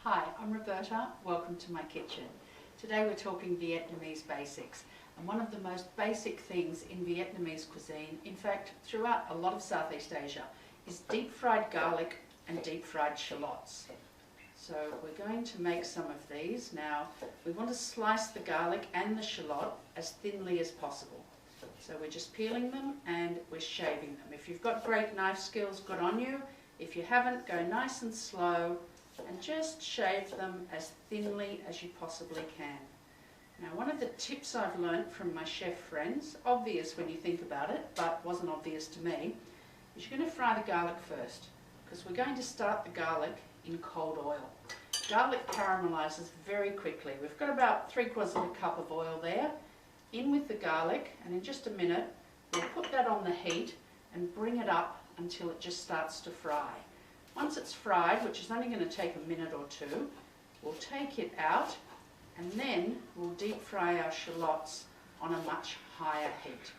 Hi, I'm Roberta. Welcome to my kitchen. Today we're talking Vietnamese basics. And one of the most basic things in Vietnamese cuisine, in fact throughout a lot of Southeast Asia, is deep fried garlic and deep fried shallots. So we're going to make some of these. Now we want to slice the garlic and the shallot as thinly as possible. So we're just peeling them and we're shaving them. If you've got great knife skills, good on you. If you haven't, go nice and slow and just shave them as thinly as you possibly can. Now, one of the tips I've learned from my chef friends, obvious when you think about it, but wasn't obvious to me, is you're going to fry the garlic first, because we're going to start the garlic in cold oil. Garlic caramelizes very quickly. We've got about 3/4 of a cup of oil there. In with the garlic, and in just a minute, we'll put that on the heat and bring it up until it just starts to fry. Once it's fried, which is only going to take a minute or two, we'll take it out and then we'll deep fry our shallots on a much higher heat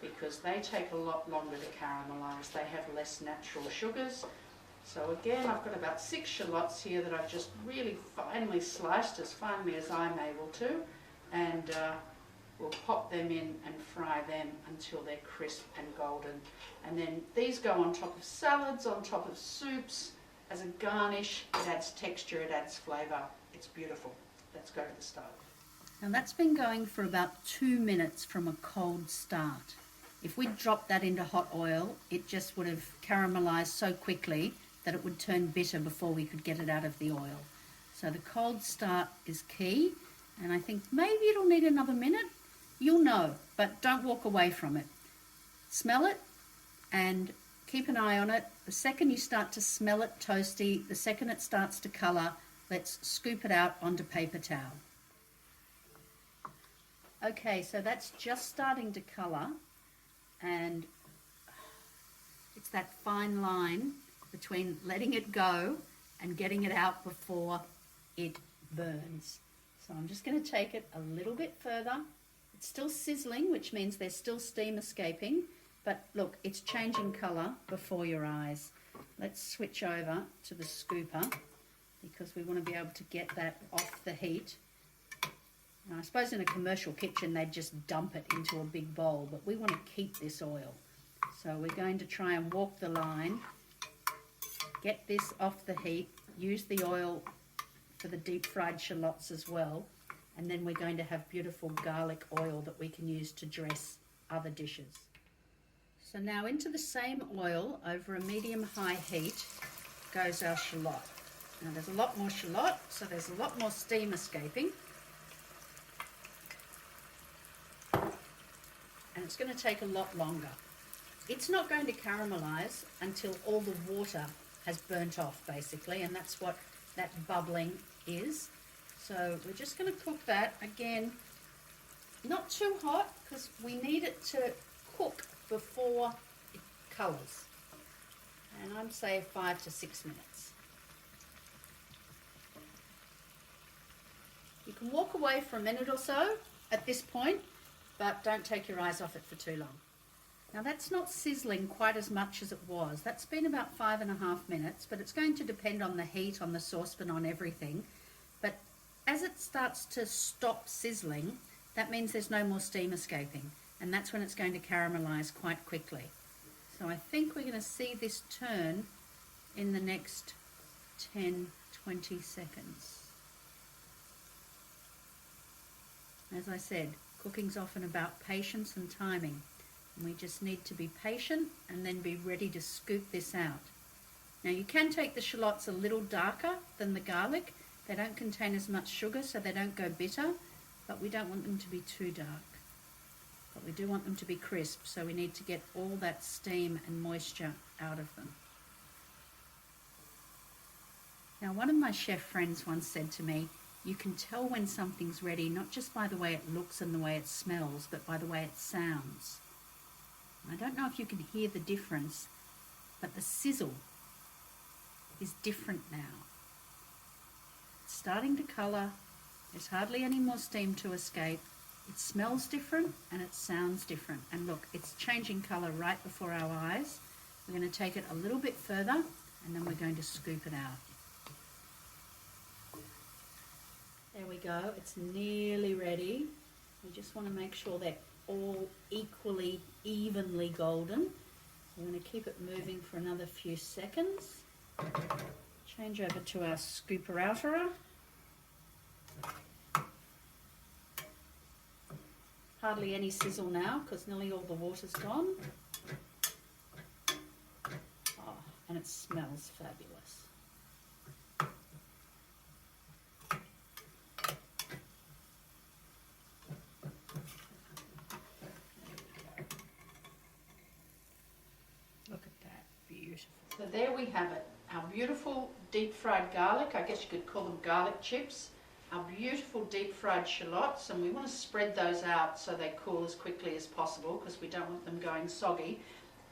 because they take a lot longer to caramelize. They have less natural sugars. So again, I've got about 6 shallots here that I've just really finely sliced, as finely as I'm able to, and we'll pop them in and fry them until they're crisp and golden. And then these go on top of salads, on top of soups, as a garnish. It adds texture, it adds flavour. It's beautiful. Let's go to the stove. Now that's been going for about 2 minutes from a cold start. If we'd dropped that into hot oil, it just would have caramelised so quickly that it would turn bitter before we could get it out of the oil. So the cold start is key, and I think maybe it'll need another minute. You'll know, but don't walk away from it. Smell it and keep an eye on it. The second you start to smell it toasty, the second it starts to colour, let's scoop it out onto paper towel. Okay, so that's just starting to colour, and it's that fine line between letting it go and getting it out before it burns. So I'm just going to take it a little bit further. It's still sizzling, which means there's still steam escaping, but look, it's changing colour before your eyes. Let's switch over to the scooper because we want to be able to get that off the heat. Now, I suppose in a commercial kitchen they'd just dump it into a big bowl, but we want to keep this oil. So we're going to try and walk the line, get this off the heat, use the oil for the deep fried shallots as well, and then we're going to have beautiful garlic oil that we can use to dress other dishes. So now into the same oil over a medium-high heat goes our shallot. Now there's a lot more shallot, so there's a lot more steam escaping. And it's going to take a lot longer. It's not going to caramelize until all the water has burnt off, basically, and that's what that bubbling is. So we're just going to cook that, again, not too hot because we need it to cook before it colours. And I'm saying 5 to 6 minutes. You can walk away for a minute or so at this point, but don't take your eyes off it for too long. Now that's not sizzling quite as much as it was. That's been about 5.5 minutes, but it's going to depend on the heat, on the saucepan, on everything. But as it starts to stop sizzling, that means there's no more steam escaping, and that's when it's going to caramelize quite quickly. So I think we're going to see this turn in the next 10-20 seconds. As I said, cooking's often about patience and timing. And we just need to be patient and then be ready to scoop this out. Now you can take the shallots a little darker than the garlic. They don't contain as much sugar, so they don't go bitter, but we don't want them to be too dark. But we do want them to be crisp, so we need to get all that steam and moisture out of them. Now, one of my chef friends once said to me, you can tell when something's ready not just by the way it looks and the way it smells, but by the way it sounds. I don't know if you can hear the difference, but the sizzle is different now. It's starting to colour, there's hardly any more steam to escape, it smells different and it sounds different. And look, it's changing colour right before our eyes. We're going to take it a little bit further and then we're going to scoop it out. There we go, it's nearly ready. We just want to make sure they're all equally, evenly golden. We're going to keep it moving for another few seconds. Change over to our scooper outerer. Hardly any sizzle now because nearly all the water's gone. Oh, and it smells fabulous. Look at that, beautiful. So there we have it, our beautiful deep fried garlic, I guess you could call them garlic chips, our beautiful deep fried shallots, and we want to spread those out so they cool as quickly as possible because we don't want them going soggy,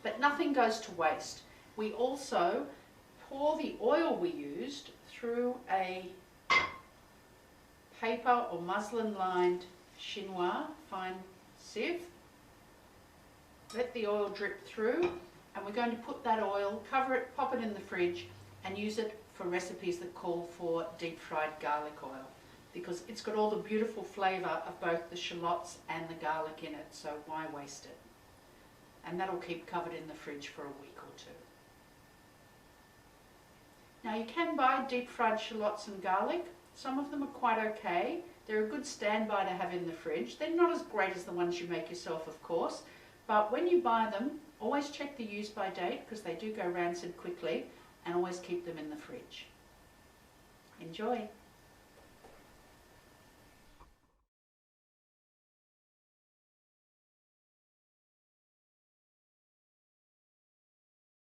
but nothing goes to waste. We also pour the oil we used through a paper or muslin lined chinois, fine sieve. Let the oil drip through, and we're going to put that oil, cover it, pop it in the fridge and use it for recipes that call for deep fried garlic oil because it's got all the beautiful flavour of both the shallots and the garlic in it, so why waste it? And that'll keep covered in the fridge for a week or two. Now you can buy deep fried shallots and garlic. Some of them are quite okay. They're a good standby to have in the fridge. They're not as great as the ones you make yourself, of course, but when you buy them, always check the use by date because they do go rancid quickly, and always keep them in the fridge. Enjoy!